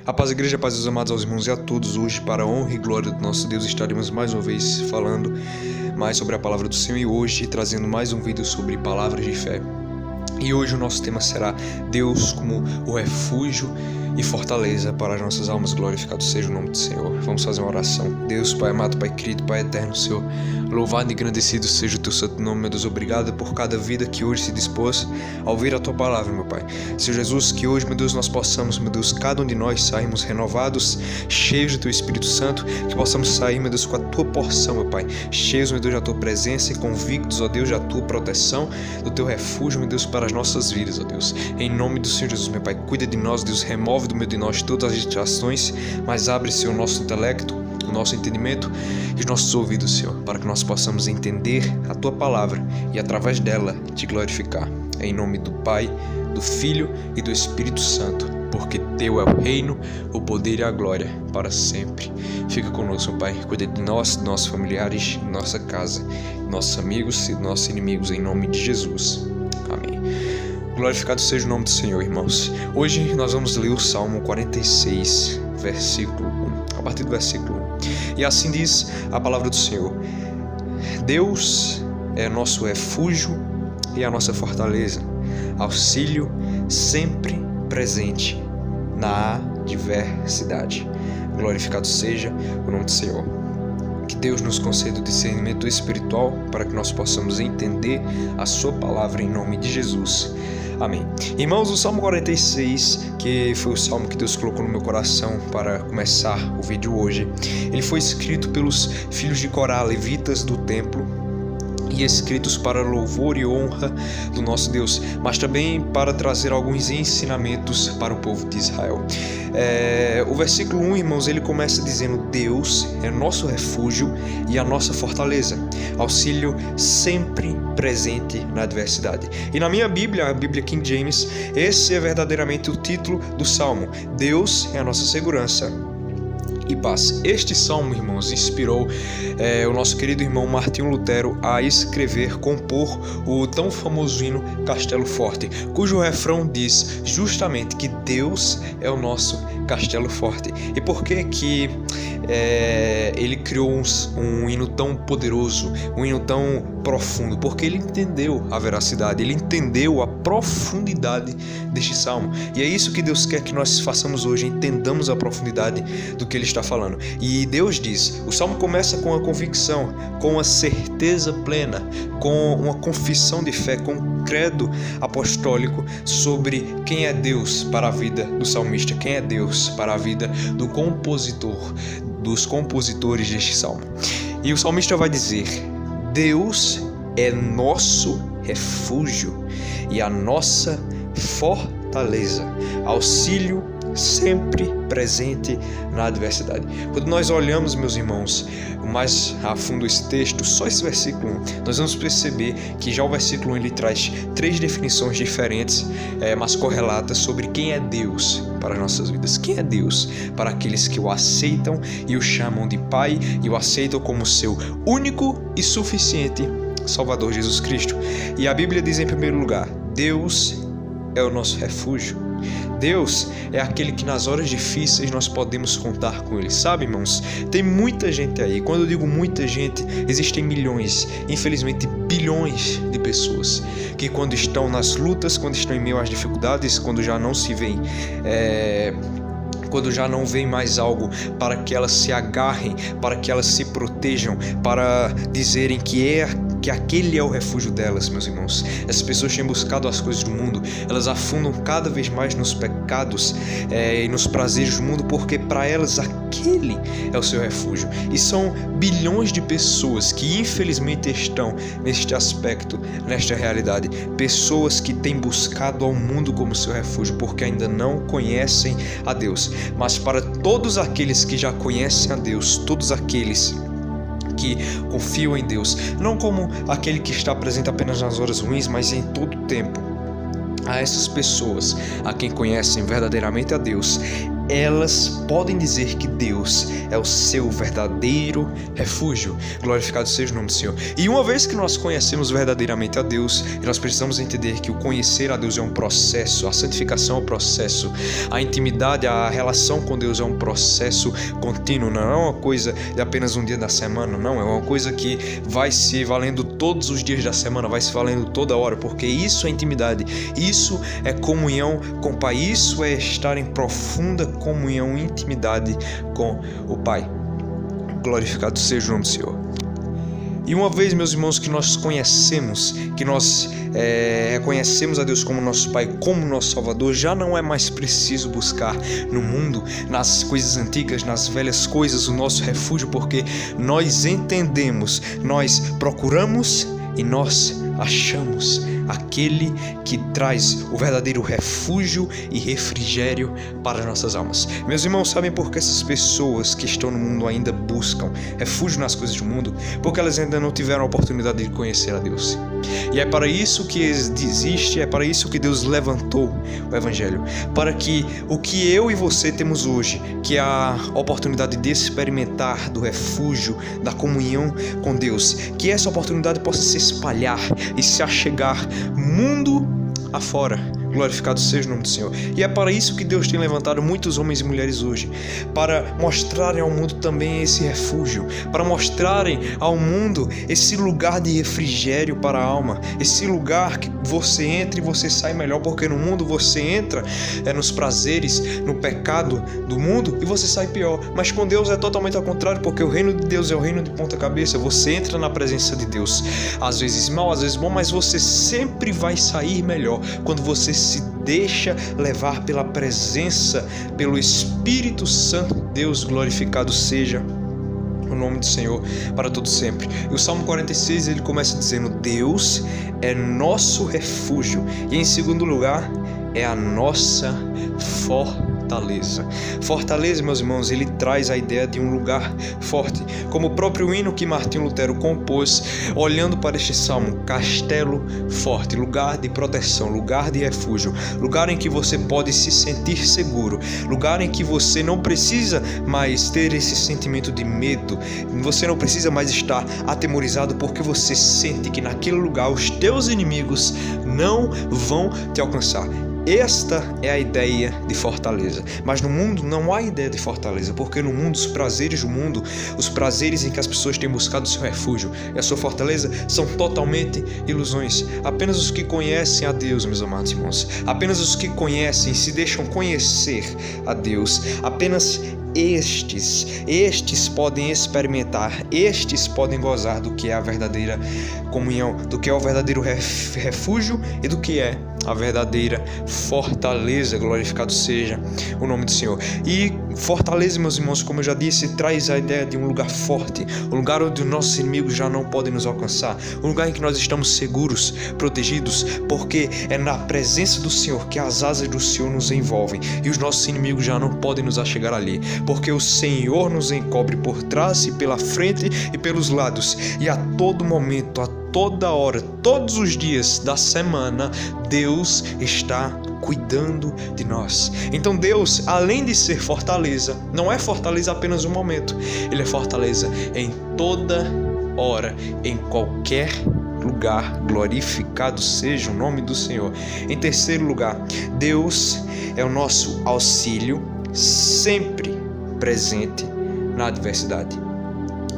A paz, igreja, a paz dos amados aos irmãos e a todos. Hoje, para a honra e glória do nosso Deus, estaremos mais uma vez falando mais sobre a palavra do Senhor e hoje trazendo mais um vídeo sobre palavras de fé. E hoje o nosso tema será Deus como o refúgio e fortaleza para as nossas almas. Glorificado seja o nome do Senhor. Vamos fazer uma oração. Deus, Pai amado, Pai querido, Pai eterno, Senhor, louvado e engrandecido seja o Teu santo nome, meu Deus. Obrigado por cada vida que hoje se dispôs a ouvir a Tua palavra, meu Pai. Senhor Jesus, que hoje, meu Deus, nós possamos, meu Deus, cada um de nós sairmos renovados, cheios do Teu Espírito Santo, que possamos sair, meu Deus, com a Tua porção, meu Pai, cheios, meu Deus, da Tua presença e convictos, ó Deus, da Tua proteção, do Teu refúgio, meu Deus, para as nossas vidas, ó Deus. Em nome do Senhor Jesus, meu Pai, cuida de nós, Deus, remove do meio de nós todas as distrações, mas abre, Senhor, o nosso intelecto, o nosso entendimento e os nossos ouvidos, Senhor, para que nós possamos entender a Tua palavra e através dela Te glorificar. Em nome do Pai, do Filho e do Espírito Santo, porque Teu é o reino, o poder e a glória para sempre. Fica conosco, Pai, cuida de nós, de nossos familiares, de nossa casa, de nossos amigos e de nossos inimigos, em nome de Jesus. Amém. Glorificado seja o nome do Senhor, irmãos. Hoje nós vamos ler o Salmo 46, versículo 1, a partir do versículo 1. E assim diz a palavra do Senhor: Deus é nosso refúgio e a nossa fortaleza, auxílio sempre presente na adversidade. Glorificado seja o nome do Senhor. Que Deus nos conceda o discernimento espiritual para que nós possamos entender a Sua palavra em nome de Jesus. Amém. Irmãos, o Salmo 46, que foi o salmo que Deus colocou no meu coração para começar o vídeo hoje, ele foi escrito pelos filhos de Corá, levitas do templo, e escritos para louvor e honra do nosso Deus, mas também para trazer alguns ensinamentos para o povo de Israel. O versículo 1, irmãos, ele começa dizendo: Deus é nosso refúgio e a nossa fortaleza, auxílio sempre presente na adversidade. E na minha Bíblia, a Bíblia King James, esse é verdadeiramente o título do Salmo: Deus é a nossa segurança e paz. Este salmo, irmãos, inspirou o nosso querido irmão Martinho Lutero a compor o tão famoso hino Castelo Forte, cujo refrão diz justamente que Deus é o nosso Castelo Forte. E por que que ele criou um hino tão poderoso, um hino tão profundo? Porque ele entendeu a veracidade, ele entendeu a profundidade deste salmo. E é isso que Deus quer que nós façamos hoje, entendamos a profundidade do que ele está falando. E Deus diz, o salmo começa com a convicção, com a certeza plena, com uma confissão de fé, com um credo apostólico sobre quem é Deus para a vida do salmista, quem é Deus para a vida do compositor, dos compositores deste salmo. E o salmista vai dizer: Deus é nosso refúgio e a nossa fortaleza, auxílio sempre presente na adversidade. Quando nós olhamos, meus irmãos, mais a fundo esse texto, só esse versículo 1, nós vamos perceber que já o versículo 1 ele traz três definições diferentes, mas correlatas, sobre quem é Deus para as nossas vidas. Quem é Deus para aqueles que o aceitam e o chamam de Pai e o aceitam como seu único e suficiente Salvador, Jesus Cristo. E a Bíblia diz em primeiro lugar: Deus é o nosso refúgio. Deus é aquele que nas horas difíceis nós podemos contar com Ele. Sabe, irmãos, tem muita gente aí. Quando eu digo muita gente, existem milhões, infelizmente bilhões de pessoas que quando estão nas lutas, quando estão em meio às dificuldades, quando já não se veem quando já não vem mais algo para que elas se agarrem, para que elas se protejam, para dizerem que aquele é o refúgio delas, meus irmãos. Essas pessoas têm buscado as coisas do mundo, elas afundam cada vez mais nos pecados e nos prazeres do mundo, porque para elas aquele é o seu refúgio. E são bilhões de pessoas que infelizmente estão neste aspecto, nesta realidade. Pessoas que têm buscado ao mundo como seu refúgio, porque ainda não conhecem a Deus. Mas para todos aqueles que já conhecem a Deus, todos aqueles que confiam em Deus, não como aquele que está presente apenas nas horas ruins, mas em todo o tempo, a essas pessoas, a quem conhecem verdadeiramente a Deus, elas podem dizer que Deus é o seu verdadeiro refúgio. Glorificado seja o nome do Senhor. E uma vez que nós conhecemos verdadeiramente a Deus, e nós precisamos entender que o conhecer a Deus é um processo, a santificação é um processo, a intimidade, a relação com Deus é um processo contínuo, não é uma coisa de apenas um dia da semana, não, é uma coisa que vai se valendo todos os dias da semana, vai se valendo toda hora, porque isso é intimidade, isso é comunhão com o Pai, isso é estar em profunda comunhão e intimidade com o Pai. Glorificado seja o nome do Senhor. E uma vez, meus irmãos, que nós conhecemos, que nós reconhecemos a Deus como nosso Pai, como nosso Salvador, já não é mais preciso buscar no mundo, nas coisas antigas, nas velhas coisas, o nosso refúgio, porque nós entendemos, nós procuramos e nós achamos aquele que traz o verdadeiro refúgio e refrigério para as nossas almas. Meus irmãos, sabem por que essas pessoas que estão no mundo ainda buscam refúgio nas coisas do mundo? Porque elas ainda não tiveram a oportunidade de conhecer a Deus. E é para isso que existe, é para isso que Deus levantou o Evangelho, para que o que eu e você temos hoje, que é a oportunidade de experimentar do refúgio, da comunhão com Deus, que essa oportunidade possa se espalhar e se achegar mundo afora. Glorificado seja o nome do Senhor. E é para isso que Deus tem levantado muitos homens e mulheres hoje, para mostrarem ao mundo também esse refúgio, para mostrarem ao mundo esse lugar de refrigério para a alma, esse lugar que você entra e você sai melhor, porque no mundo você entra nos prazeres, no pecado do mundo e você sai pior, mas com Deus é totalmente ao contrário, porque o reino de Deus é o reino de ponta cabeça. Você entra na presença de Deus, às vezes mal, às vezes bom, mas você sempre vai sair melhor quando você se deixa levar pela presença, pelo Espírito Santo de Deus. Glorificado seja o nome do Senhor para todo sempre. E o Salmo 46 ele começa dizendo: Deus é nosso refúgio, e em segundo lugar é a nossa fortaleza. Fortaleza, meus irmãos, ele traz a ideia de um lugar forte, como o próprio hino que Martinho Lutero compôs, olhando para este salmo: castelo forte, lugar de proteção, lugar de refúgio, lugar em que você pode se sentir seguro, lugar em que você não precisa mais ter esse sentimento de medo, você não precisa mais estar atemorizado, porque você sente que naquele lugar os teus inimigos não vão te alcançar. Esta é a ideia de fortaleza. Mas no mundo não há ideia de fortaleza, porque no mundo os prazeres do mundo, os prazeres em que as pessoas têm buscado o seu refúgio e a sua fortaleza, são totalmente ilusões. Apenas os que conhecem a Deus, meus amados irmãos, apenas os que conhecem, se deixam conhecer a Deus, apenas estes podem experimentar, estes podem gozar do que é a verdadeira comunhão, do que é o verdadeiro refúgio e do que é a verdadeira fortaleza. Glorificado seja o nome do Senhor. E fortaleza, meus irmãos, como eu já disse, traz a ideia de um lugar forte, um lugar onde os nossos inimigos já não podem nos alcançar, um lugar em que nós estamos seguros, protegidos, porque é na presença do Senhor que as asas do Senhor nos envolvem e os nossos inimigos já não podem nos achegar ali, porque o Senhor nos encobre por trás e pela frente e pelos lados, e a todo momento, a toda hora, todos os dias da semana, Deus está cuidando de nós. Então Deus, além de ser fortaleza, não é fortaleza apenas um momento, Ele é fortaleza em toda hora, em qualquer lugar. Glorificado seja o nome do Senhor. Em terceiro lugar, Deus é o nosso auxílio sempre presente na adversidade.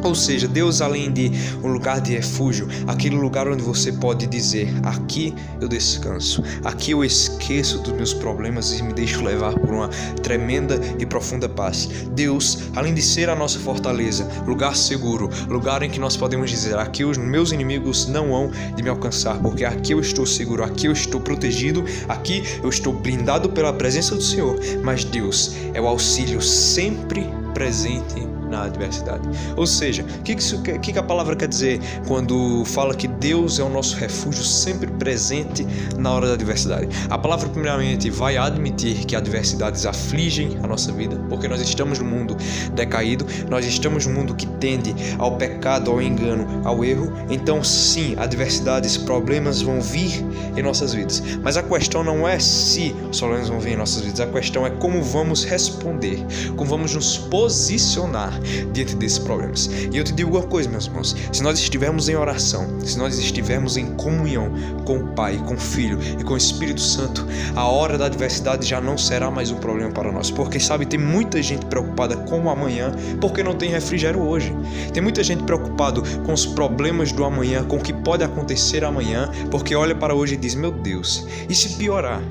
Ou seja, Deus, além de um lugar de refúgio, aquele lugar onde você pode dizer: aqui eu descanso, aqui eu esqueço dos meus problemas e me deixo levar por uma tremenda e profunda paz. Deus, além de ser a nossa fortaleza, lugar seguro, lugar em que nós podemos dizer: aqui os meus inimigos não hão de me alcançar, porque aqui eu estou seguro, aqui eu estou protegido, aqui eu estou blindado pela presença do Senhor. Mas Deus é o auxílio sempre presente na adversidade. Ou seja, o que a palavra quer dizer quando fala que Deus é o nosso refúgio sempre presente na hora da adversidade? A palavra primeiramente vai admitir que adversidades afligem a nossa vida, porque nós estamos num mundo decaído, nós estamos num mundo que tende ao pecado, ao engano, ao erro. Então sim, adversidades, problemas vão vir em nossas vidas, mas a questão não é se os problemas vão vir em nossas vidas, a questão é como vamos responder, como vamos nos posicionar diante desses problemas. E eu te digo uma coisa, meus irmãos, se nós estivermos em oração, se nós estivermos em comunhão com o Pai, com o Filho e com o Espírito Santo, a hora da adversidade já não será mais um problema para nós, porque sabe, tem muita gente preocupada com o amanhã porque não tem refrigério hoje. Tem muita gente preocupada com os problemas do amanhã, com o que pode acontecer amanhã, porque olha para hoje e diz: meu Deus, e se piorar?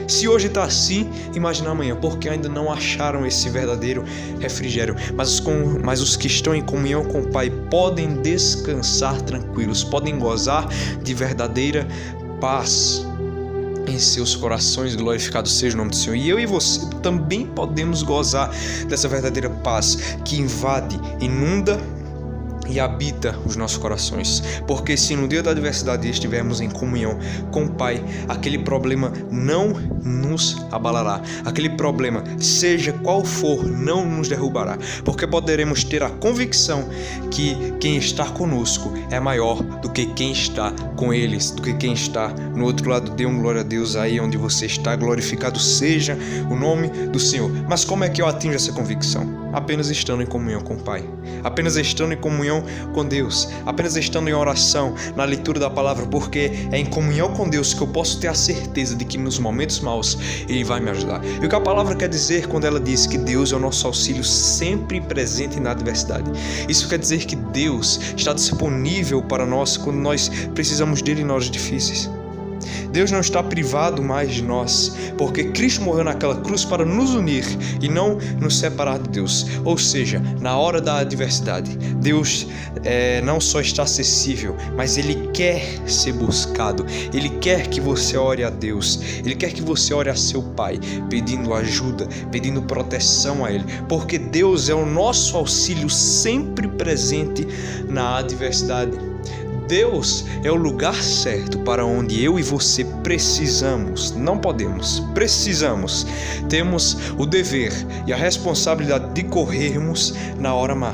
Se hoje está assim, imagina amanhã, porque ainda não acharam esse verdadeiro refrigério. Mas os que estão em comunhão com o Pai podem descansar tranquilos, podem gozar de verdadeira paz em seus corações. Glorificado seja o nome do Senhor. E eu e você também podemos gozar dessa verdadeira paz que invade, inunda e habita os nossos corações, porque se no dia da adversidade estivermos em comunhão com o Pai, aquele problema não nos abalará, aquele problema, seja qual for, não nos derrubará, porque poderemos ter a convicção que quem está conosco é maior do que quem está com eles, do que quem está no outro lado. Dê glória a Deus aí onde você está, glorificado seja o nome do Senhor. Mas como é que eu atinjo essa convicção? Apenas estando em comunhão com o Pai, apenas estando em comunhão com Deus, apenas estando em oração, na leitura da palavra, porque é em comunhão com Deus que eu posso ter a certeza de que nos momentos maus Ele vai me ajudar. E o que a palavra quer dizer quando ela diz que Deus é o nosso auxílio sempre presente na adversidade? Isso quer dizer que Deus está disponível para nós quando nós precisamos dele em horas difíceis. Deus não está privado mais de nós, porque Cristo morreu naquela cruz para nos unir e não nos separar de Deus. Ou seja, na hora da adversidade, Deus não só está acessível, mas Ele quer ser buscado. Ele quer que você ore a Deus, Ele quer que você ore a seu Pai, pedindo ajuda, pedindo proteção a Ele, porque Deus é o nosso auxílio sempre presente na adversidade. Deus é o lugar certo para onde eu e você precisamos, não podemos, precisamos. Temos o dever e a responsabilidade de corrermos na hora má.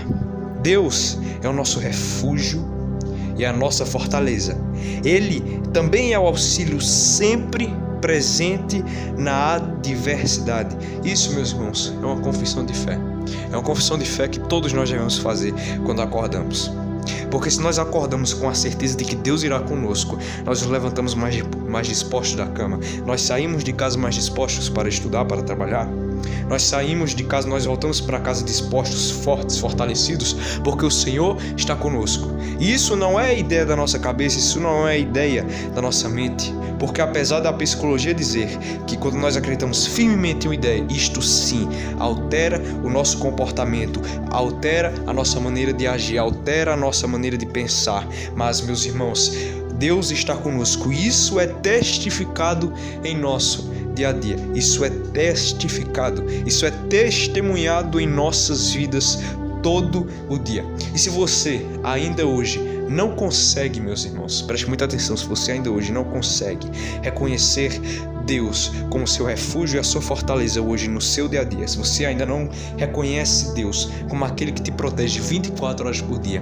Deus é o nosso refúgio e a nossa fortaleza. Ele também é o auxílio sempre presente na adversidade. Isso, meus irmãos, é uma confissão de fé. É uma confissão de fé que todos nós devemos fazer quando acordamos. Porque se nós acordamos com a certeza de que Deus irá conosco, nós nos levantamos mais dispostos da cama, nós saímos de casa mais dispostos para estudar, para trabalhar, nós saímos de casa, nós voltamos para casa dispostos, fortes, fortalecidos, porque o Senhor está conosco. E isso não é ideia da nossa cabeça, isso não é ideia da nossa mente, porque apesar da psicologia dizer que quando nós acreditamos firmemente em uma ideia, isto sim altera o nosso comportamento, altera a nossa maneira de agir, altera a nossa maneira de pensar. Mas, meus irmãos, Deus está conosco. Isso é testificado em nosso dia a dia. Isso é testificado, isso é testemunhado em nossas vidas todo o dia. E se você ainda hoje não consegue, meus irmãos, preste muita atenção, se você ainda hoje não consegue reconhecer Deus como seu refúgio e a sua fortaleza hoje no seu dia a dia, se você ainda não reconhece Deus como aquele que te protege 24 horas por dia,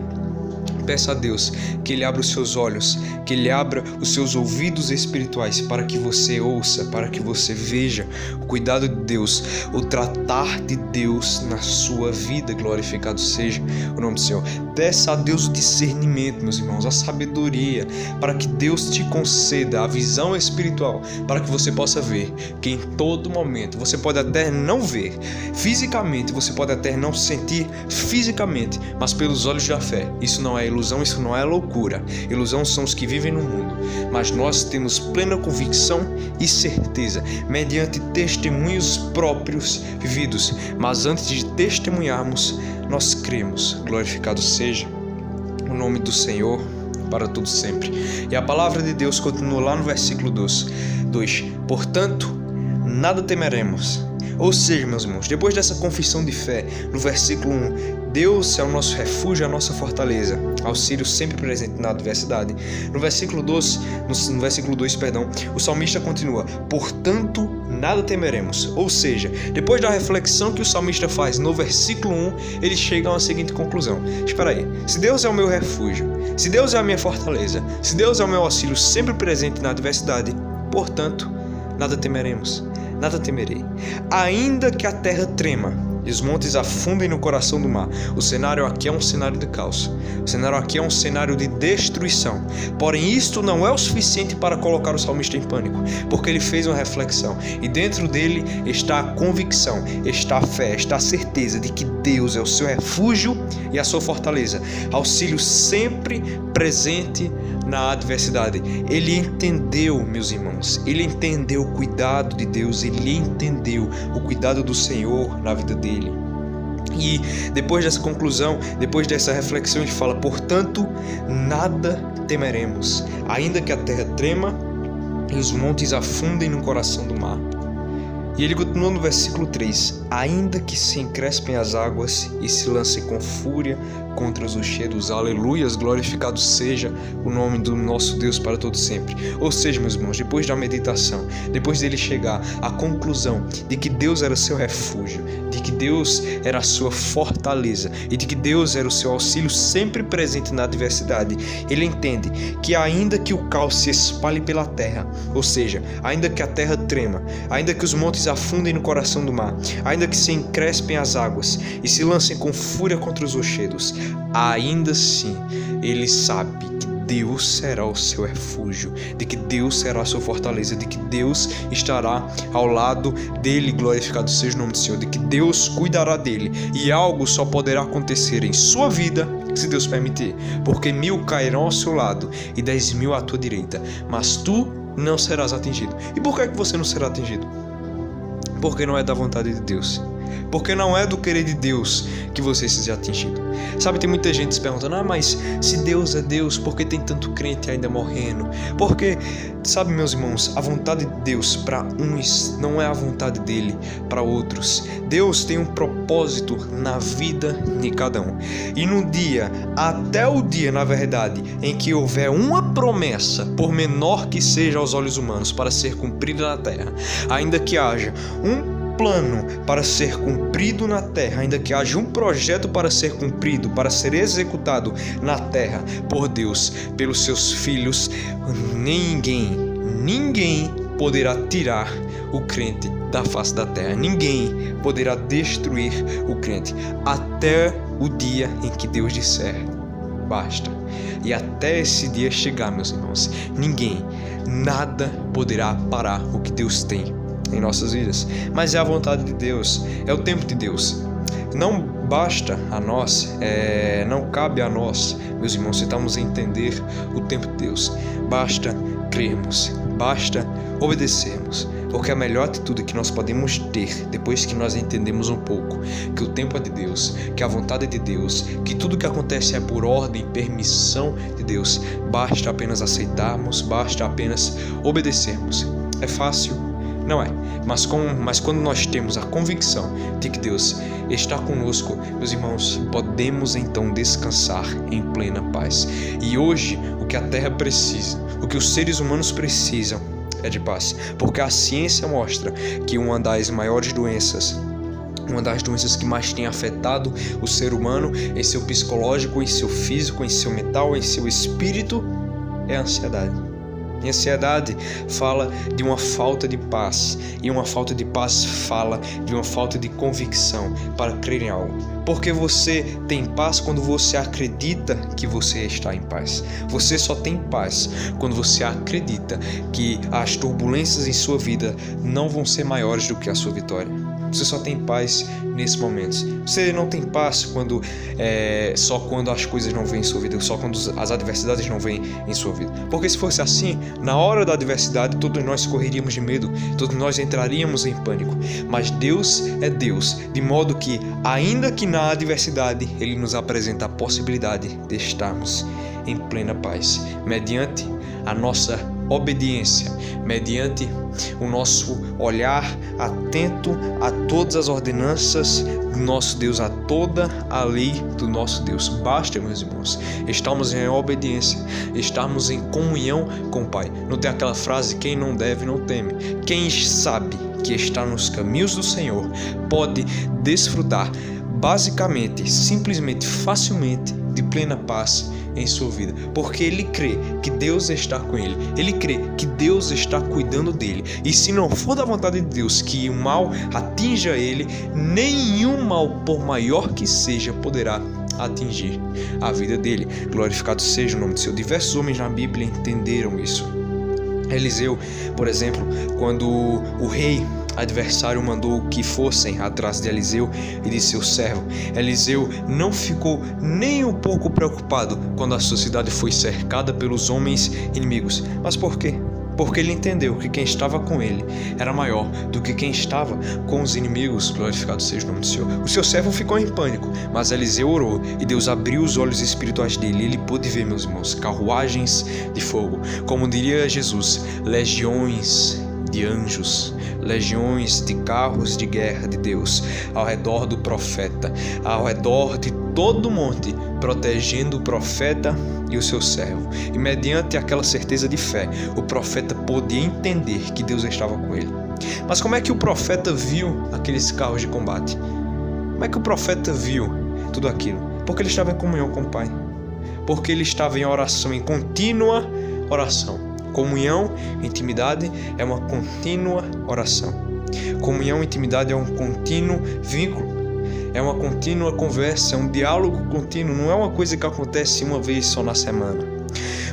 peça a Deus que Ele abra os seus olhos, que Ele abra os seus ouvidos espirituais para que você ouça, para que você veja o cuidado de Deus, o tratar de Deus na sua vida. Glorificado seja o nome do Senhor. Peça a Deus o discernimento, meus irmãos, a sabedoria, para que Deus te conceda a visão espiritual, para que você possa ver que em todo momento, você pode até não ver fisicamente, você pode até não sentir fisicamente, mas pelos olhos da fé, isso não é ilusão, isso não é loucura. Ilusão são os que vivem no mundo, mas nós temos plena convicção e certeza, mediante testemunhos próprios vividos. Mas antes de testemunharmos, nós cremos. Glorificado seja o nome do Senhor para todo sempre. E a palavra de Deus continua lá no versículo 2. Portanto, nada temeremos. Ou seja, meus irmãos, depois dessa confissão de fé, no versículo 1, Deus é o nosso refúgio, a nossa fortaleza, auxílio sempre presente na adversidade. No versículo 2, o salmista continua: portanto, nada temeremos. Ou seja, depois da reflexão que o salmista faz no versículo 1, ele chega a uma seguinte conclusão: espera aí, se Deus é o meu refúgio, se Deus é a minha fortaleza, se Deus é o meu auxílio sempre presente na adversidade, portanto, nada temeremos, nada temerei. Ainda que a terra trema e os montes afundem no coração do mar. O cenário aqui é um cenário de caos. O cenário aqui é um cenário de destruição. Porém, isto não é o suficiente para colocar o salmista em pânico, porque ele fez uma reflexão e dentro dele está a convicção, está a fé, está a certeza de que Deus é o seu refúgio e a sua fortaleza, auxílio sempre presente na adversidade. Ele entendeu, meus irmãos, ele entendeu o cuidado de Deus, ele entendeu o cuidado do Senhor na vida dele. E depois dessa conclusão, depois dessa reflexão, ele fala: portanto, nada temeremos, ainda que a terra trema e os montes afundem no coração do mar. E ele continua no versículo 3: ainda que se encrespem as águas e se lancem com fúria contra os rochedos. Aleluias, glorificado seja o nome do nosso Deus para todo sempre. Ou seja, meus irmãos, depois da meditação, depois dele chegar à conclusão de que Deus era seu refúgio, de que Deus era a sua fortaleza e de que Deus era o seu auxílio sempre presente na adversidade, ele entende que ainda que o caos se espalhe pela terra, ou seja, ainda que a terra trema, ainda que os montes afundem no coração do mar, ainda que se encrespem as águas e se lancem com fúria contra os rochedos, ainda assim ele sabe que Deus será o seu refúgio, de que Deus será a sua fortaleza, de que Deus estará ao lado dele, glorificado seja o nome do Senhor, de que Deus cuidará dele, e algo só poderá acontecer em sua vida se Deus permitir, porque 1000 cairão ao seu lado e 10.000 à tua direita, mas tu não serás atingido. E por que é que você não será atingido? Porque não é da vontade de Deus. Porque não é do querer de Deus que você seja atingido. Sabe, tem muita gente se perguntando: mas se Deus é Deus, por que tem tanto crente ainda morrendo? Porque, sabe, meus irmãos, a vontade de Deus para uns não é a vontade dele para outros. Deus tem um propósito na vida de cada um. E no dia, até o dia, na verdade, em que houver uma promessa, por menor que seja aos olhos humanos, para ser cumprida na terra, ainda que haja um plano para ser cumprido na terra, ainda que haja um projeto para ser cumprido, para ser executado na terra por Deus, pelos seus filhos, ninguém poderá tirar o crente da face da terra. Ninguém poderá destruir o crente até o dia em que Deus disser basta. E até esse dia chegar, meus irmãos, nada poderá parar o que Deus tem em nossas vidas. Mas é a vontade de Deus, é o tempo de Deus. Não basta a nós, não cabe a nós, meus irmãos, tentamos entender o tempo de Deus. Basta crermos, basta obedecermos, porque a melhor atitude que nós podemos ter depois que nós entendemos um pouco que o tempo é de Deus, que a vontade é de Deus, que tudo que acontece é por ordem e permissão de Deus, basta apenas aceitarmos, basta apenas obedecermos. É fácil? Não é, mas quando nós temos a convicção de que Deus está conosco, meus irmãos, podemos então descansar em plena paz. E hoje, o que a terra precisa, o que os seres humanos precisam é de paz, porque a ciência mostra que uma das maiores doenças, uma das doenças que mais tem afetado o ser humano em seu psicológico, em seu físico, em seu mental, em seu espírito, é a ansiedade. E a ansiedade fala de uma falta de paz, e uma falta de paz fala de uma falta de convicção para crer em algo. Porque você tem paz quando você acredita que você está em paz. Você só tem paz quando você acredita que as turbulências em sua vida não vão ser maiores do que a sua vitória. Você só tem paz nesses momentos. Você não tem paz só quando as coisas não vêm em sua vida, só quando as adversidades não vêm em sua vida. Porque se fosse assim, na hora da adversidade, todos nós correríamos de medo, todos nós entraríamos em pânico. Mas Deus é Deus, de modo que, ainda que na adversidade, Ele nos apresenta a possibilidade de estarmos em plena paz, mediante a nossa obediência, mediante o nosso olhar atento a todas as ordenanças do nosso Deus, a toda a lei do nosso Deus. Basta, meus irmãos, estarmos em obediência, estarmos em comunhão com o Pai. Não tem aquela frase, quem não deve não teme. Quem sabe que está nos caminhos do Senhor pode desfrutar basicamente, simplesmente, facilmente de plena paz em sua vida, porque ele crê que Deus está com ele, ele crê que Deus está cuidando dele, e se não for da vontade de Deus que o mal atinja ele, nenhum mal, por maior que seja, poderá atingir a vida dele. Glorificado seja o nome do Senhor. Diversos homens na Bíblia entenderam isso. Eliseu, por exemplo, quando o rei adversário mandou que fossem atrás de Eliseu e de seu servo, Eliseu não ficou nem um pouco preocupado quando a sua cidade foi cercada pelos homens inimigos. Mas por quê? Porque ele entendeu que quem estava com ele era maior do que quem estava com os inimigos. Glorificado seja o nome do Senhor. O seu servo ficou em pânico, mas Eliseu orou e Deus abriu os olhos espirituais dele. Ele pôde ver, meus irmãos, carruagens de fogo, como diria Jesus, legiões de anjos, legiões de carros de guerra de Deus ao redor do profeta, ao redor de todo o monte, protegendo o profeta e o seu servo. E mediante aquela certeza de fé, o profeta podia entender que Deus estava com ele. Mas como é que o profeta viu aqueles carros de combate? Como é que o profeta viu tudo aquilo? Porque ele estava em comunhão com o Pai, porque ele estava em oração, em contínua oração. Comunhão, intimidade é uma contínua oração. Comunhão, intimidade é um contínuo vínculo, é uma contínua conversa, é um diálogo contínuo, não é uma coisa que acontece uma vez só na semana.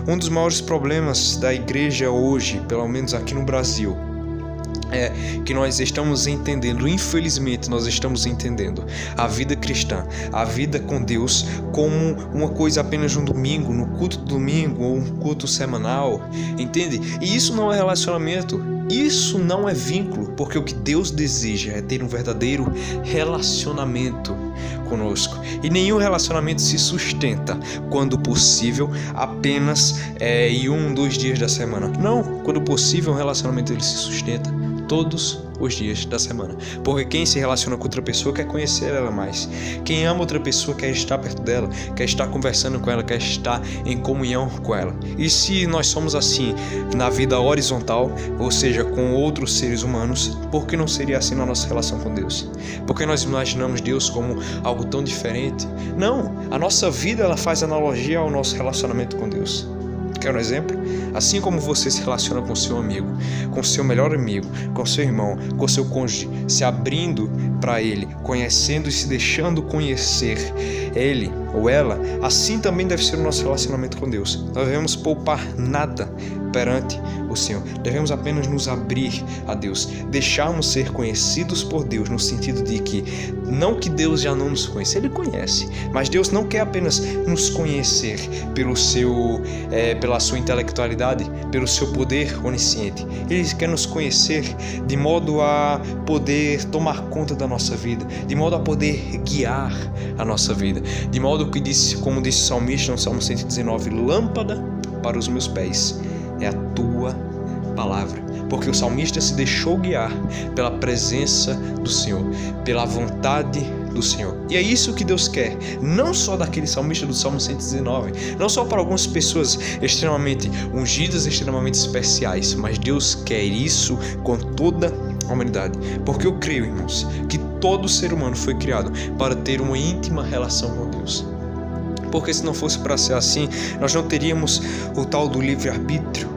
Um dos maiores problemas da igreja hoje, pelo menos aqui no Brasil, é que nós estamos entendendo, infelizmente nós estamos entendendo a vida cristã, a vida com Deus como uma coisa apenas no domingo, no culto do domingo ou um culto semanal, entende? E isso não é relacionamento, isso não é vínculo, porque o que Deus deseja é ter um verdadeiro relacionamento conosco. E nenhum relacionamento se sustenta, quando possível, apenas em 1-2 dias da semana. Não, quando possível, um relacionamento ele se sustenta todos os dias da semana. Porque quem se relaciona com outra pessoa quer conhecer ela mais. Quem ama outra pessoa quer estar perto dela, quer estar conversando com ela, quer estar em comunhão com ela. E se nós somos assim na vida horizontal, ou seja, com outros seres humanos, por que não seria assim na nossa relação com Deus? Porque nós imaginamos Deus como algo tão diferente? Não, a nossa vida ela faz analogia ao nosso relacionamento com Deus. Quer um exemplo? Assim como você se relaciona com seu amigo, com seu melhor amigo, com seu irmão, com seu cônjuge, se abrindo para ele, conhecendo e se deixando conhecer ele ou ela, assim também deve ser o nosso relacionamento com Deus. Nós devemos poupar nada perante o Senhor. Devemos apenas nos abrir a Deus, deixarmos ser conhecidos por Deus, no sentido de que, não que Deus já não nos conhece, Ele conhece, mas Deus não quer apenas nos conhecer pela sua intelectualidade, pelo seu poder onisciente. Ele quer nos conhecer de modo a poder tomar conta da nossa vida, de modo a poder guiar a nossa vida, de modo que, como disse o salmista no Salmo 119, lâmpada para os meus pés é a tua palavra, porque o salmista se deixou guiar pela presença do Senhor, pela vontade do Senhor. E é isso que Deus quer, não só daquele salmista do Salmo 119, não só para algumas pessoas extremamente ungidas, extremamente especiais, mas Deus quer isso com toda a humanidade, porque eu creio, irmãos, que todo ser humano foi criado para ter uma íntima relação com Deus. Porque se não fosse para ser assim, nós não teríamos o tal do livre-arbítrio.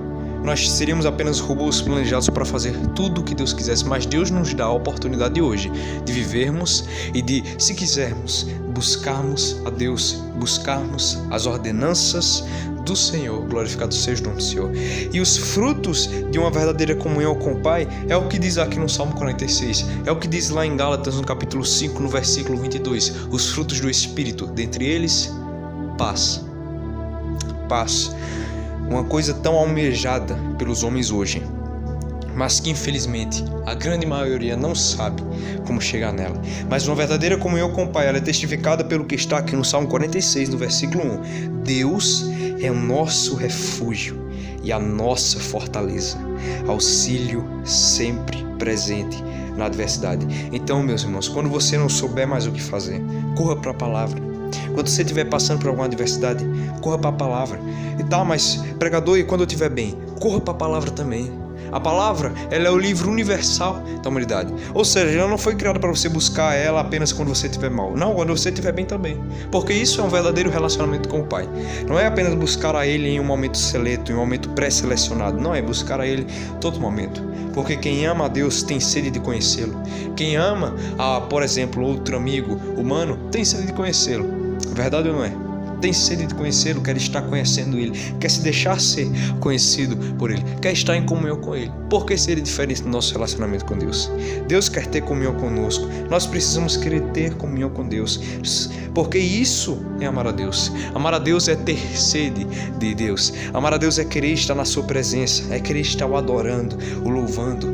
Nós seríamos apenas robôs planejados para fazer tudo o que Deus quisesse. Mas Deus nos dá a oportunidade hoje de vivermos e de, se quisermos, buscarmos a Deus, buscarmos as ordenanças do Senhor. Glorificado seja o nome do Senhor. E os frutos de uma verdadeira comunhão com o Pai é o que diz aqui no Salmo 46. É o que diz lá em Gálatas, no capítulo 5, no versículo 22. Os frutos do Espírito, dentre eles, paz. Paz. Uma coisa tão almejada pelos homens hoje. mas que infelizmente a grande maioria não sabe como chegar nela. Mas uma verdadeira comunhão com o Pai, ela é testificada pelo que está aqui no Salmo 46, no versículo 1. Deus é o nosso refúgio e a nossa fortaleza, auxílio sempre presente na adversidade. Então, meus irmãos, quando você não souber mais o que fazer, corra para a palavra. Quando você estiver passando por alguma adversidade, corra para a palavra. E tá, mas pregador, e quando eu estiver bem? Corra para a palavra também. A palavra, ela é o livro universal da humanidade. Ou seja, ela não foi criada para você buscar ela apenas quando você estiver mal. Não, quando você estiver bem também. Porque isso é um verdadeiro relacionamento com o Pai. Não é apenas buscar a Ele em um momento seleto, em um momento pré-selecionado. Não, é buscar a Ele todo momento. Porque quem ama a Deus tem sede de conhecê-lo. Quem ama, por exemplo, outro amigo humano, tem sede de conhecê-lo. Verdade ou não é? Tem sede de conhecê-lo, quer estar conhecendo Ele, quer se deixar ser conhecido por Ele, quer estar em comunhão com Ele. Por que seria diferente do nosso relacionamento com Deus? Deus quer ter comunhão conosco, nós precisamos querer ter comunhão com Deus, porque isso é amar a Deus. Amar a Deus é ter sede de Deus. Amar a Deus é querer estar na sua presença, é querer estar o adorando, o louvando,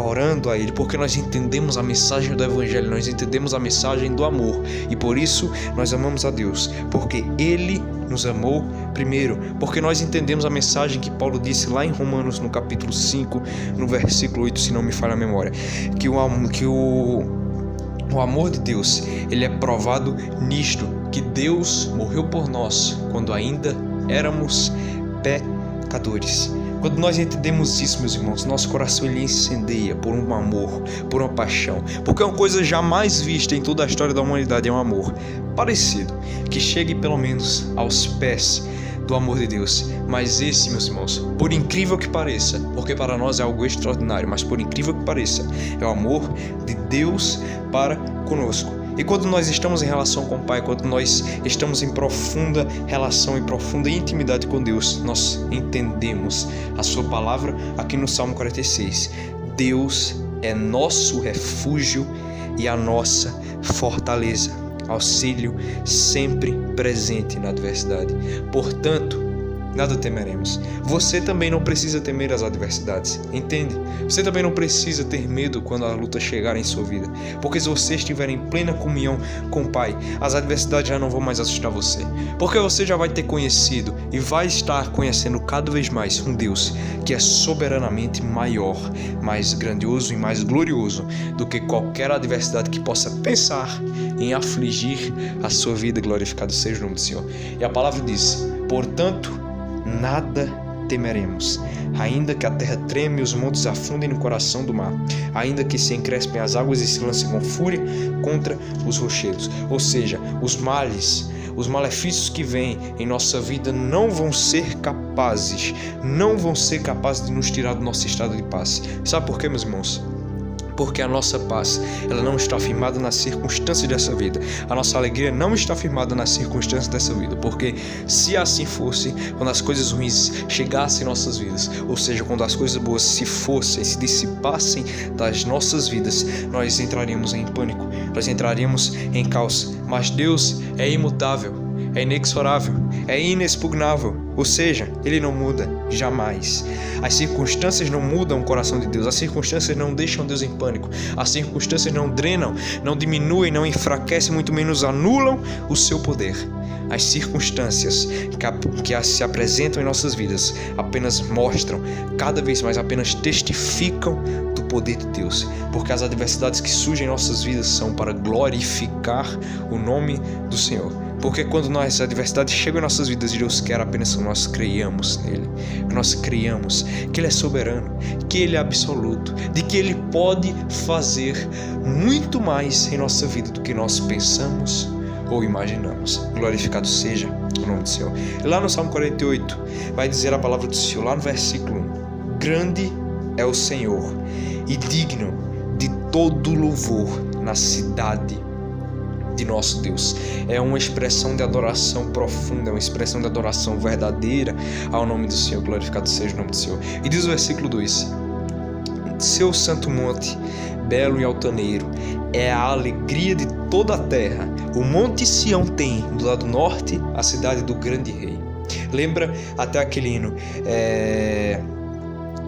orando a Ele, porque nós entendemos a mensagem do Evangelho, nós entendemos a mensagem do amor, e por isso nós amamos a Deus, porque Ele nos amou primeiro, porque nós entendemos a mensagem que Paulo disse lá em Romanos, no capítulo 5, no versículo 8, se não me falha a memória, que o amor de Deus, ele é provado nisto, que Deus morreu por nós quando ainda éramos pecadores. Quando nós entendemos isso, meus irmãos, nosso coração ele incendeia por um amor, por uma paixão, porque é uma coisa jamais vista em toda a história da humanidade, é um amor parecido, que chegue pelo menos aos pés do amor de Deus. Mas esse, meus irmãos, por incrível que pareça, porque para nós é algo extraordinário, mas por incrível que pareça, é o amor de Deus para conosco. E quando nós estamos em relação com o Pai, quando nós estamos em profunda relação e profunda intimidade com Deus, nós entendemos a sua palavra aqui no Salmo 46. Deus é nosso refúgio e a nossa fortaleza, auxílio sempre presente na adversidade. Portanto, nada temeremos. Você também não precisa temer as adversidades, entende? Você também não precisa ter medo quando a luta chegar em sua vida, porque se você estiver em plena comunhão com o Pai, as adversidades já não vão mais assustar você, porque você já vai ter conhecido e vai estar conhecendo cada vez mais um Deus que é soberanamente maior, mais grandioso e mais glorioso do que qualquer adversidade que possa pensar em afligir a sua vida. Glorificado seja o nome do Senhor. E a palavra diz: portanto, nada temeremos, ainda que a terra treme e os montes afundem no coração do mar, ainda que se encrespem as águas e se lancem com fúria contra os rochedos. Ou seja, os males, os malefícios que vêm em nossa vida não vão ser capazes de nos tirar do nosso estado de paz. Sabe por quê, meus irmãos? Porque a nossa paz, ela não está firmada nas circunstâncias dessa vida. A nossa alegria não está firmada nas circunstâncias dessa vida. Porque se assim fosse, quando as coisas ruins chegassem em nossas vidas, ou seja, quando as coisas boas se dissipassem das nossas vidas, nós entraríamos em pânico, nós entraríamos em caos. Mas Deus é imutável, é inexorável, é inexpugnável. Ou seja, Ele não muda, jamais. As circunstâncias não mudam o coração de Deus. As circunstâncias não deixam Deus em pânico. As circunstâncias não drenam, não diminuem, não enfraquecem, muito menos anulam o seu poder. As circunstâncias que se apresentam em nossas vidas apenas mostram, cada vez mais apenas testificam do poder de Deus. Porque as adversidades que surgem em nossas vidas são para glorificar o nome do Senhor. Porque quando as adversidades chegam em nossas vidas, Deus quer apenas que nós creiamos nele, que nós creiamos que Ele é soberano, que Ele é absoluto, de que Ele pode fazer muito mais em nossa vida do que nós pensamos ou imaginamos. Glorificado seja o nome do Senhor. E lá no Salmo 48 vai dizer a palavra do Senhor, lá no versículo 1: grande é o Senhor e digno de todo louvor na cidade de nosso Deus. É uma expressão de adoração profunda, é uma expressão de adoração verdadeira ao nome do Senhor. Glorificado seja o nome do Senhor. E diz o versículo 2: seu santo monte, belo e altaneiro, é a alegria de toda a terra. O monte Sião tem do lado norte a cidade do grande rei. Lembra até aquele hino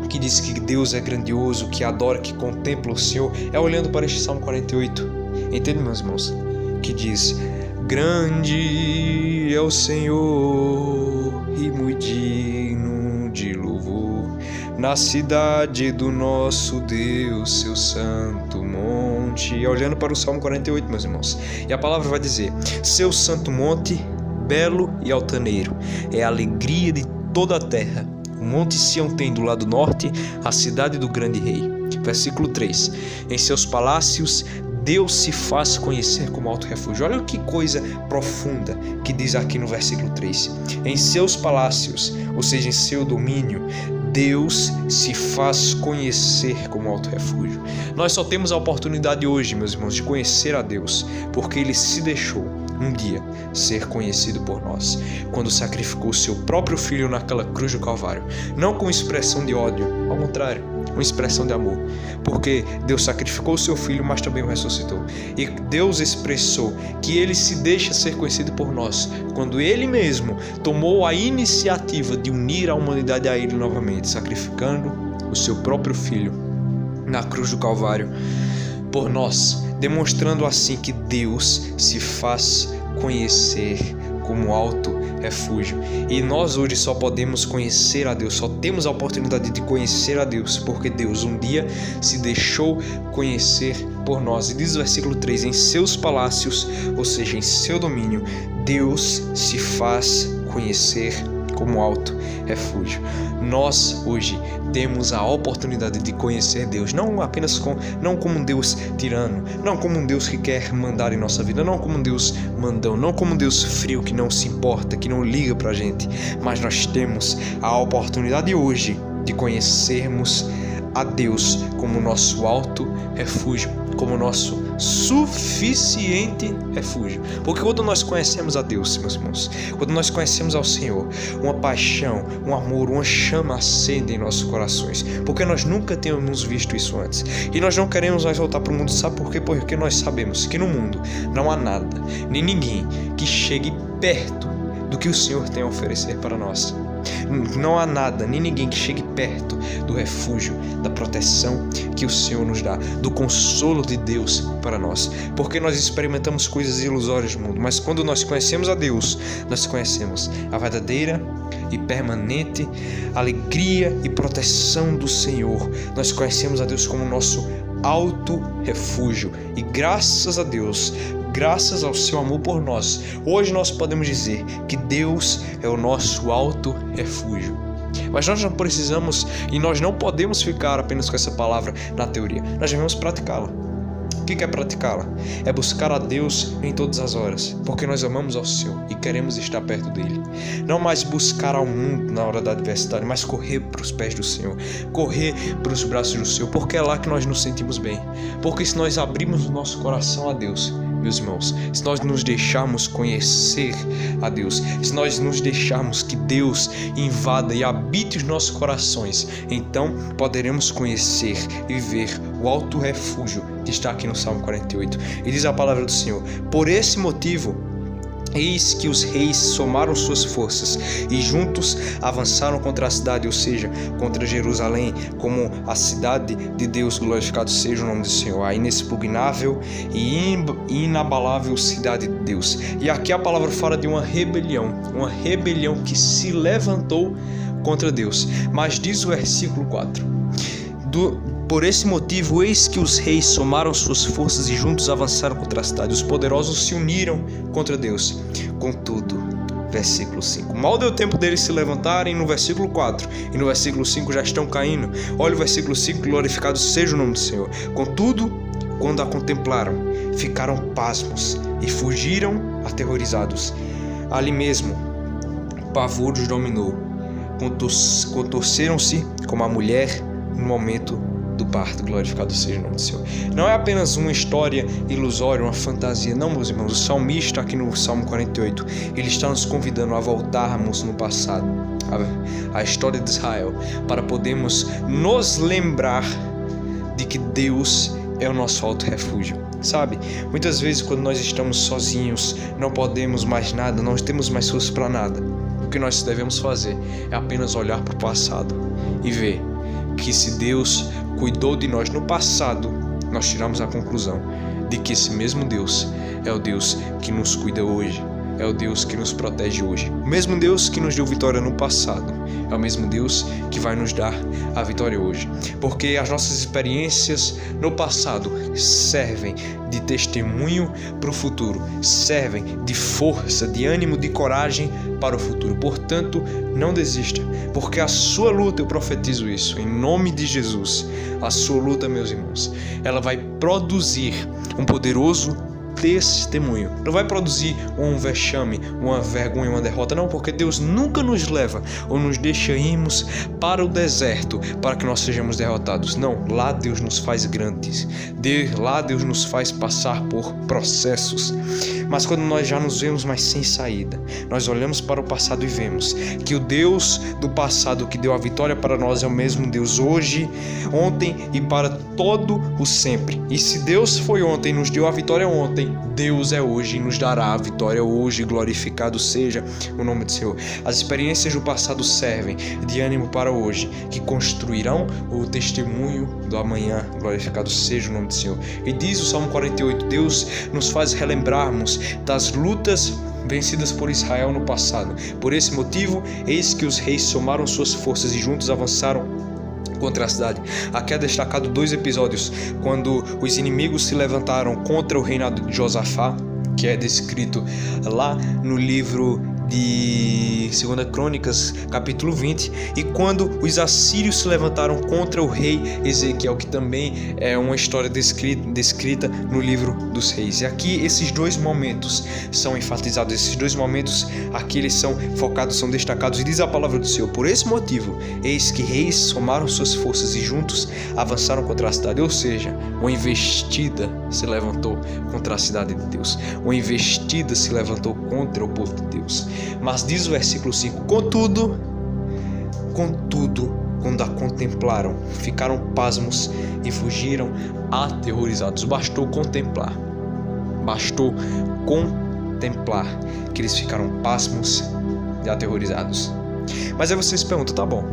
que diz que Deus é grandioso, que adora, que contempla o Senhor, é olhando para este Salmo 48. Entende, meus irmãos? Que diz: grande é o Senhor e muito digno de louvor, na cidade do nosso Deus, seu santo monte. Olhando para o Salmo 48, meus irmãos. E a palavra vai dizer: seu santo monte, belo e altaneiro, é a alegria de toda a terra. O monte Sião tem do lado norte a cidade do grande rei. Versículo 3. Em seus palácios Deus se faz conhecer como alto refúgio. Olha que coisa profunda que diz aqui no versículo 3. Em seus palácios, ou seja, em seu domínio, Deus se faz conhecer como alto refúgio. Nós só temos a oportunidade hoje, meus irmãos, de conhecer a Deus, porque Ele se deixou um dia ser conhecido por nós, quando sacrificou seu próprio filho naquela cruz do Calvário, não com expressão de ódio, ao contrário, uma expressão de amor, porque Deus sacrificou o seu filho, mas também o ressuscitou. E Deus expressou que Ele se deixa ser conhecido por nós, quando Ele mesmo tomou a iniciativa de unir a humanidade a Ele novamente, sacrificando o seu próprio filho na cruz do Calvário por nós, demonstrando assim que Deus se faz conhecer como alto refúgio. E nós hoje só podemos conhecer a Deus, só temos a oportunidade de conhecer a Deus, porque Deus um dia se deixou conhecer por nós. E diz o versículo 3, em seus palácios, ou seja, em seu domínio, Deus se faz conhecer como alto refúgio. Nós hoje temos a oportunidade de conhecer Deus, não apenas não como um Deus tirano, não como um Deus que quer mandar em nossa vida, não como um Deus mandão, não como um Deus frio que não se importa, que não liga pra gente, mas nós temos a oportunidade hoje de conhecermos a Deus como nosso alto refúgio, como nosso suficiente refúgio. Porque quando nós conhecemos a Deus, meus irmãos, quando nós conhecemos ao Senhor, uma paixão, um amor, uma chama acende em nossos corações, porque nós nunca tínhamos visto isso antes. E nós não queremos mais voltar para o mundo. Sabe por quê? Porque nós sabemos que no mundo não há nada, nem ninguém que chegue perto do que o Senhor tem a oferecer para nós. Não há nada, nem ninguém que chegue perto do refúgio, da proteção que o Senhor nos dá, do consolo de Deus para nós. Porque nós experimentamos coisas ilusórias no mundo, mas quando nós conhecemos a Deus, nós conhecemos a verdadeira e permanente alegria e proteção do Senhor. Nós conhecemos a Deus como nosso alto refúgio. E graças a Deus, graças ao seu amor por nós, hoje nós podemos dizer que Deus é o nosso alto refúgio. Mas nós não precisamos e nós não podemos ficar apenas com essa palavra na teoria. Nós devemos praticá-la. O que é praticá-la? É buscar a Deus em todas as horas, porque nós amamos ao Senhor e queremos estar perto dele. Não mais buscar ao mundo na hora da adversidade, mas correr para os pés do Senhor, correr para os braços do Senhor, porque é lá que nós nos sentimos bem. Porque se nós abrirmos o nosso coração a Deus, meus irmãos, se nós nos deixarmos conhecer a Deus, se nós nos deixarmos que Deus invada e habite os nossos corações, então poderemos conhecer e viver o alto refúgio que está aqui no Salmo 48. E diz a palavra do Senhor: por esse motivo, eis que os reis somaram suas forças e juntos avançaram contra a cidade, ou seja, contra Jerusalém, como a cidade de Deus, glorificado seja o nome do Senhor, a inexpugnável e inabalável cidade de Deus. E aqui a palavra fala de uma rebelião que se levantou contra Deus. Mas diz o versículo 4: por esse motivo, eis que os reis somaram suas forças e juntos avançaram contra a cidade. Os poderosos se uniram contra Deus. Contudo, versículo 5. Mal deu tempo deles se levantarem no versículo 4. E no versículo 5 já estão caindo. Olha o versículo 5. Glorificado seja o nome do Senhor. Contudo, quando a contemplaram, ficaram pasmos e fugiram aterrorizados. Ali mesmo, pavor os dominou. Contorceram-se como a mulher no momento do parto. Glorificado seja o nome do Senhor. Não é apenas uma história ilusória, uma fantasia. Não, meus irmãos. O salmista aqui no Salmo 48, ele está nos convidando a voltarmos no passado, a história de Israel, para podermos nos lembrar de que Deus é o nosso alto refúgio. Sabe, muitas vezes quando nós estamos sozinhos, não podemos mais nada, não temos mais força para nada, o que nós devemos fazer é apenas olhar para o passado e ver que se Deus cuidou de nós no passado, nós tiramos a conclusão de que esse mesmo Deus é o Deus que nos cuida hoje, é o Deus que nos protege hoje. O mesmo Deus que nos deu vitória no passado é o mesmo Deus que vai nos dar a vitória hoje. Porque as nossas experiências no passado servem de testemunho para o futuro, servem de força, de ânimo, de coragem para o futuro. Portanto, não desista, porque a sua luta, eu profetizo isso, em nome de Jesus, a sua luta, meus irmãos, ela vai produzir um poderoso testemunho. Não vai produzir um vexame, uma vergonha, uma derrota, não, porque Deus nunca nos leva ou nos deixa irmos para o deserto para que nós sejamos derrotados. Não, lá Deus nos faz grandes. Lá Deus nos faz passar por processos. Mas quando nós já nos vemos mais sem saída, nós olhamos para o passado e vemos que o Deus do passado que deu a vitória para nós é o mesmo Deus hoje, ontem e para todo o sempre. E se Deus foi ontem e nos deu a vitória ontem, Deus é hoje e nos dará a vitória hoje. Glorificado seja o nome do Senhor. As experiências do passado servem de ânimo para hoje, que construirão o testemunho do amanhã. Glorificado seja o nome do Senhor. E diz o Salmo 48, Deus nos faz relembrarmos das lutas vencidas por Israel no passado. Por esse motivo, eis que os reis somaram suas forças e juntos avançaram contra a cidade. Aqui é destacado 2 episódios, quando os inimigos se levantaram contra o reinado de Josafá, que é descrito lá no livro de 2 Crônicas, capítulo 20, e quando os assírios se levantaram contra o rei Ezequiel, que também é uma história descrita no livro dos reis. E aqui esses 2 momentos são enfatizados, esses 2 momentos aqui eles são focados, são destacados, e diz a palavra do Senhor, por esse motivo, eis que reis somaram suas forças e juntos avançaram contra a cidade. Ou seja, uma investida se levantou contra a cidade de Deus, uma investida se levantou contra o povo de Deus. Mas diz o versículo 5, contudo, quando a contemplaram, ficaram pasmos e fugiram aterrorizados. Bastou contemplar que eles ficaram pasmos e aterrorizados. Mas aí você se pergunta, tá bom,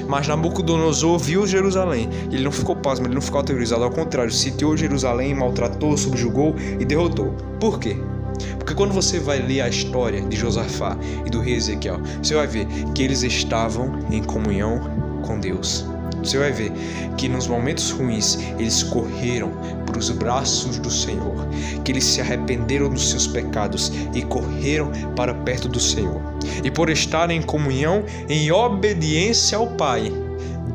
mas Nabucodonosor viu Jerusalém, ele não ficou pasmo, ele não ficou aterrorizado, ao contrário, sitiou Jerusalém, maltratou, subjugou e derrotou. Por quê? Porque quando você vai ler a história de Josafá e do rei Ezequiel, você vai ver que eles estavam em comunhão com Deus. Você vai ver que nos momentos ruins eles correram para os braços do Senhor, que eles se arrependeram dos seus pecados e correram para perto do Senhor. E por estarem em comunhão, em obediência ao Pai,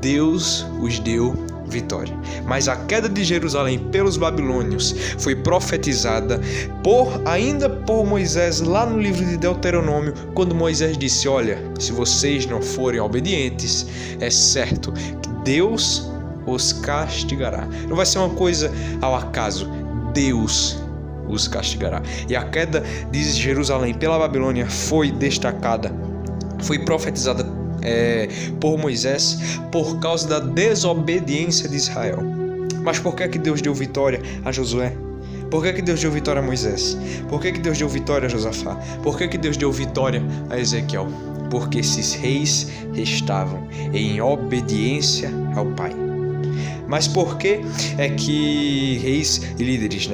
Deus os deu vitória. Mas a queda de Jerusalém pelos babilônios foi profetizada ainda por Moisés lá no livro de Deuteronômio, quando Moisés disse, olha, se vocês não forem obedientes, é certo que Deus os castigará. Não vai ser uma coisa ao acaso, Deus os castigará. E a queda de Jerusalém pela Babilônia foi destacada, foi profetizada por Moisés por causa da desobediência de Israel. Mas por que Deus deu vitória a Josué? Por que Deus deu vitória a Moisés? Por que Deus deu vitória a Josafá? Por que Deus deu vitória a Ezequiel? Porque esses reis estavam em obediência ao Pai. Mas por que é que reis e líderes,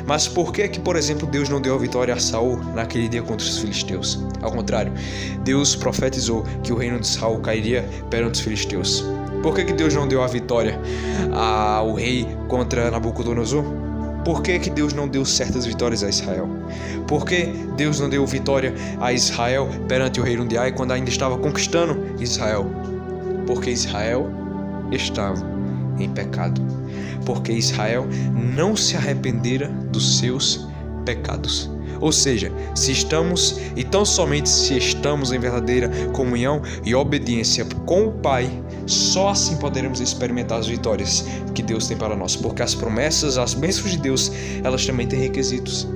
Mas por que por exemplo, Deus não deu a vitória a Saul naquele dia contra os filisteus? Ao contrário, Deus profetizou que o reino de Saul cairia perante os filisteus. Por que Deus não deu a vitória ao rei contra Nabucodonosor? Por que Deus não deu certas vitórias a Israel? Por que Deus não deu vitória a Israel perante o reino de Ai quando ainda estava conquistando Israel? Porque Israel estava em pecado. Porque Israel não se arrependera dos seus pecados. Ou seja, se estamos, e tão somente se estamos em verdadeira comunhão e obediência com o Pai, só assim poderemos experimentar as vitórias que Deus tem para nós. Porque as promessas, as bênçãos de Deus, elas também têm requisitos.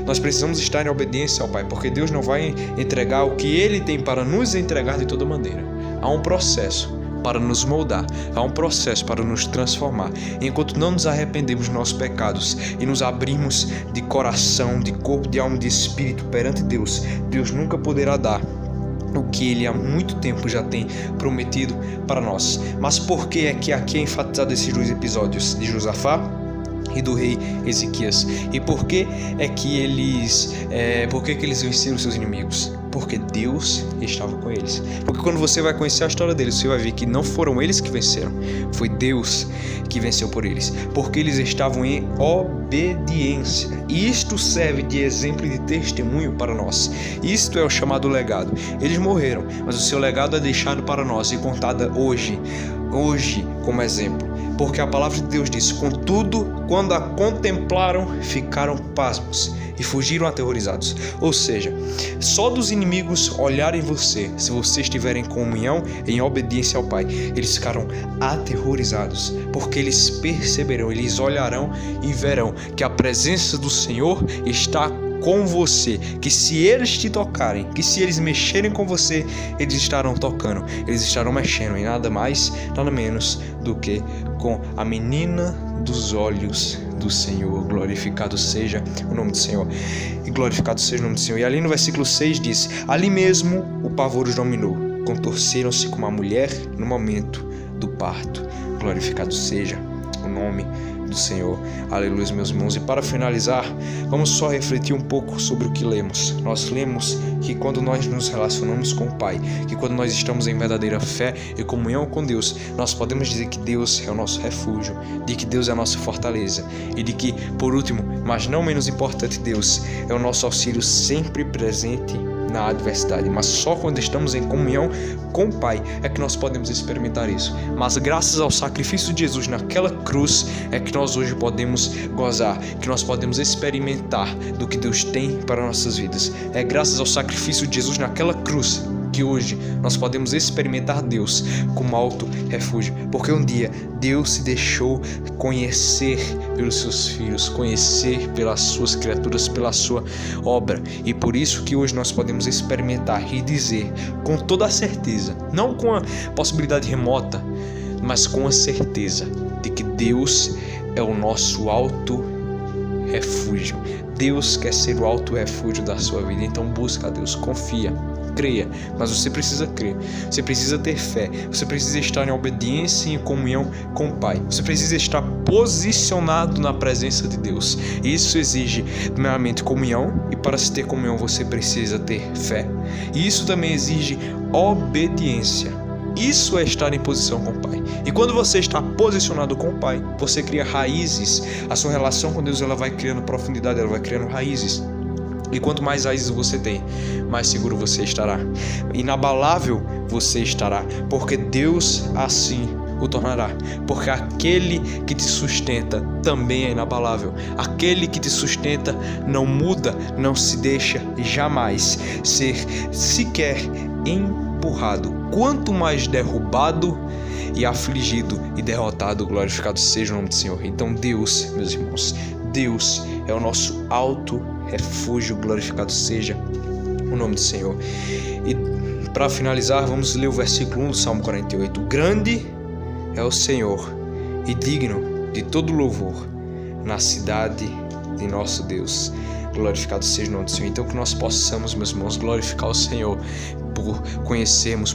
Nós precisamos estar em obediência ao Pai, porque Deus não vai entregar o que Ele tem para nos entregar de toda maneira. Há um processo para nos moldar, há um processo para nos transformar. Enquanto não nos arrependemos dos nossos pecados e nos abrimos de coração, de corpo, de alma e de espírito perante Deus, Deus nunca poderá dar o que Ele há muito tempo já tem prometido para nós. Mas por que é que aqui é enfatizado esses 2 episódios de Josafá e do rei Ezequias? E por que é que eles venceram seus inimigos? Porque Deus estava com eles. Porque quando você vai conhecer a história deles, você vai ver que não foram eles que venceram, foi Deus que venceu por eles, porque eles estavam em obediência. E isto serve de exemplo e de testemunho para nós. Isto é o chamado legado. Eles morreram, mas o seu legado é deixado para nós e contado hoje como exemplo. Porque a palavra de Deus diz: contudo, quando a contemplaram, ficaram pasmos e fugiram aterrorizados. Ou seja, só dos inimigos olharem você, se você estiver em comunhão, em obediência ao Pai, eles ficaram aterrorizados, porque eles perceberão, eles olharão e verão que a presença do Senhor está com você, que se eles te tocarem, que se eles mexerem com você, eles estarão tocando, eles estarão mexendo em nada mais, nada menos do que com a menina dos olhos do Senhor. Glorificado seja o nome do Senhor. E glorificado seja o nome do Senhor. E ali no versículo 6 diz: ali mesmo o pavor os dominou, contorceram-se como a mulher no momento do parto. Glorificado seja o nome do Senhor. Aleluia, meus irmãos. E para finalizar, vamos só refletir um pouco sobre o que lemos. Nós lemos que quando nós nos relacionamos com o Pai, que quando nós estamos em verdadeira fé e comunhão com Deus, nós podemos dizer que Deus é o nosso refúgio, de que Deus é a nossa fortaleza e de que, por último, mas não menos importante, Deus é o nosso auxílio sempre presente na adversidade. Mas só quando estamos em comunhão com o Pai é que nós podemos experimentar isso. Mas graças ao sacrifício de Jesus naquela cruz é que nós hoje podemos gozar, que nós podemos experimentar do que Deus tem para nossas vidas. É graças ao sacrifício de Jesus naquela cruz que hoje nós podemos experimentar Deus como alto refúgio, porque um dia Deus se deixou conhecer pelos seus filhos, conhecer pelas suas criaturas, pela sua obra, e por isso que hoje nós podemos experimentar e dizer com toda a certeza, não com a possibilidade remota, mas com a certeza de que Deus é o nosso alto refúgio. Deus quer ser o alto refúgio da sua vida, então busca a Deus, confia, creia, mas você precisa crer, você precisa ter fé, você precisa estar em obediência e em comunhão com o Pai, você precisa estar posicionado na presença de Deus. Isso exige primeiramente comunhão, e para se ter comunhão você precisa ter fé, e isso também exige obediência. Isso é estar em posição com o Pai. E quando você está posicionado com o Pai, você cria raízes. A sua relação com Deus, ela vai criando profundidade, ela vai criando raízes. E quanto mais raízes você tem, mais seguro você estará. Inabalável você estará, porque Deus assim o tornará. Porque aquele que te sustenta também é inabalável. Aquele que te sustenta não muda, não se deixa jamais ser sequer empurrado. Quanto mais derrubado e afligido e derrotado, glorificado seja o nome do Senhor. Então Deus, meus irmãos, Deus é o nosso alto refúgio, glorificado seja o nome do Senhor. E para finalizar, vamos ler o versículo 1 do Salmo 48. Grande é o Senhor e digno de todo louvor na cidade de nosso Deus. Glorificado seja o nome do Senhor. Então que nós possamos, meus irmãos, glorificar o Senhor por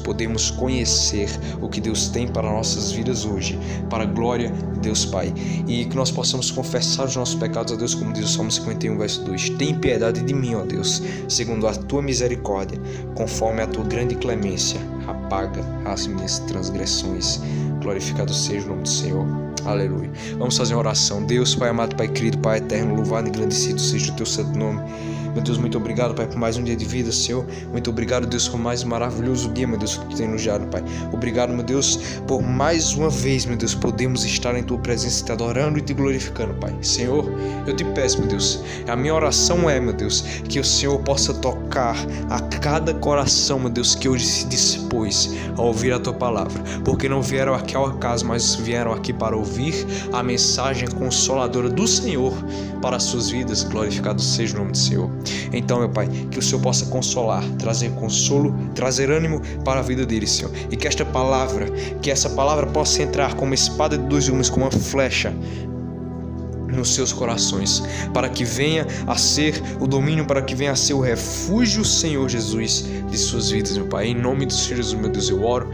podemos conhecer o que Deus tem para nossas vidas hoje, para a glória de Deus Pai, e que nós possamos confessar os nossos pecados a Deus, como diz o Salmo 51, verso 2. Tem piedade de mim, ó Deus, segundo a tua misericórdia, conforme a tua grande clemência, apaga as minhas transgressões. Glorificado seja o nome do Senhor. Aleluia. Vamos fazer uma oração. Deus, Pai amado, Pai querido, Pai eterno, louvado e engrandecido seja o teu santo nome. Meu Deus, muito obrigado, Pai, por mais um dia de vida, Senhor. Muito obrigado, Deus, por mais um maravilhoso dia, meu Deus, que tu tem nos dado, Pai. Obrigado, meu Deus, por mais uma vez, meu Deus, podemos estar em tua presença, te adorando e te glorificando, Pai. Senhor, eu te peço, meu Deus, a minha oração é, meu Deus, que o Senhor possa tocar a cada coração, meu Deus, que hoje se dispôs a ouvir a tua palavra, porque não vieram aqui ao acaso, mas vieram aqui para ouvir a mensagem consoladora do Senhor para as suas vidas. Glorificado seja o nome do Senhor. Então, meu Pai, que o Senhor possa consolar, trazer consolo, trazer ânimo para a vida deles, Senhor, e que essa palavra possa entrar como espada de dois gumes, como uma flecha nos seus corações, para que venha a ser o domínio, para que venha a ser o refúgio, Senhor Jesus, de suas vidas, meu Pai. Em nome do Senhor Jesus, meu Deus, eu oro,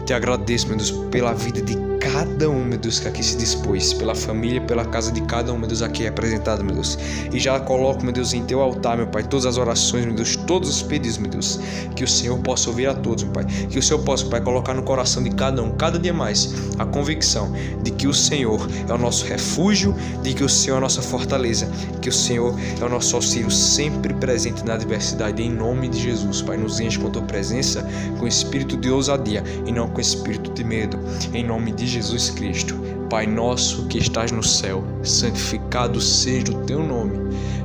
te agradeço, meu Deus, pela vida de cada um, meu Deus, que aqui se dispôs, pela família, pela casa de cada um, meu Deus, aqui representado, meu Deus. E já coloco, meu Deus, em teu altar, meu Pai, todas as orações, meu Deus, todos os pedidos, meu Deus, que o Senhor possa ouvir a todos, meu Pai. Que o Senhor possa, Pai, colocar no coração de cada um, cada dia mais, a convicção de que o Senhor é o nosso refúgio, de que o Senhor é a nossa fortaleza, que o Senhor é o nosso auxílio sempre presente na adversidade. Em nome de Jesus, Pai, nos enche com a tua presença, com espírito de ousadia e não com espírito de medo. Em nome de Jesus Cristo. Pai nosso que estás no céu, santificado seja o teu nome.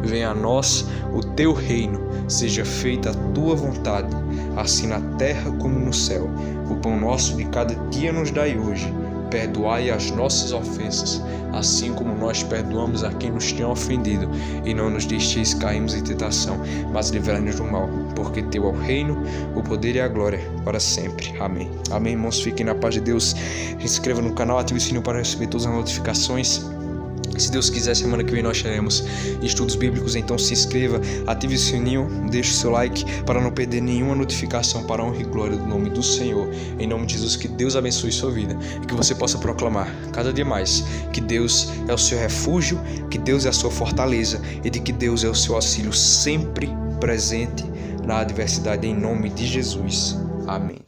Venha a nós o teu reino, seja feita a tua vontade, assim na terra como no céu. O pão nosso de cada dia nos dai hoje. Perdoai as nossas ofensas, assim como nós perdoamos a quem nos tem ofendido. E não nos deixeis cairmos em tentação, mas livrai-nos do mal, porque teu é o reino, o poder e a glória, para sempre. Amém. Amém, irmãos. Fiquem na paz de Deus. Se inscreva no canal, ative o sininho para receber todas as notificações. Se Deus quiser, semana que vem nós teremos estudos bíblicos, então se inscreva, ative o sininho, deixe o seu like para não perder nenhuma notificação, para a honra e glória do nome do Senhor. Em nome de Jesus, que Deus abençoe sua vida e que você possa proclamar cada dia mais que Deus é o seu refúgio, que Deus é a sua fortaleza e de que Deus é o seu auxílio sempre presente na adversidade, em nome de Jesus. Amém.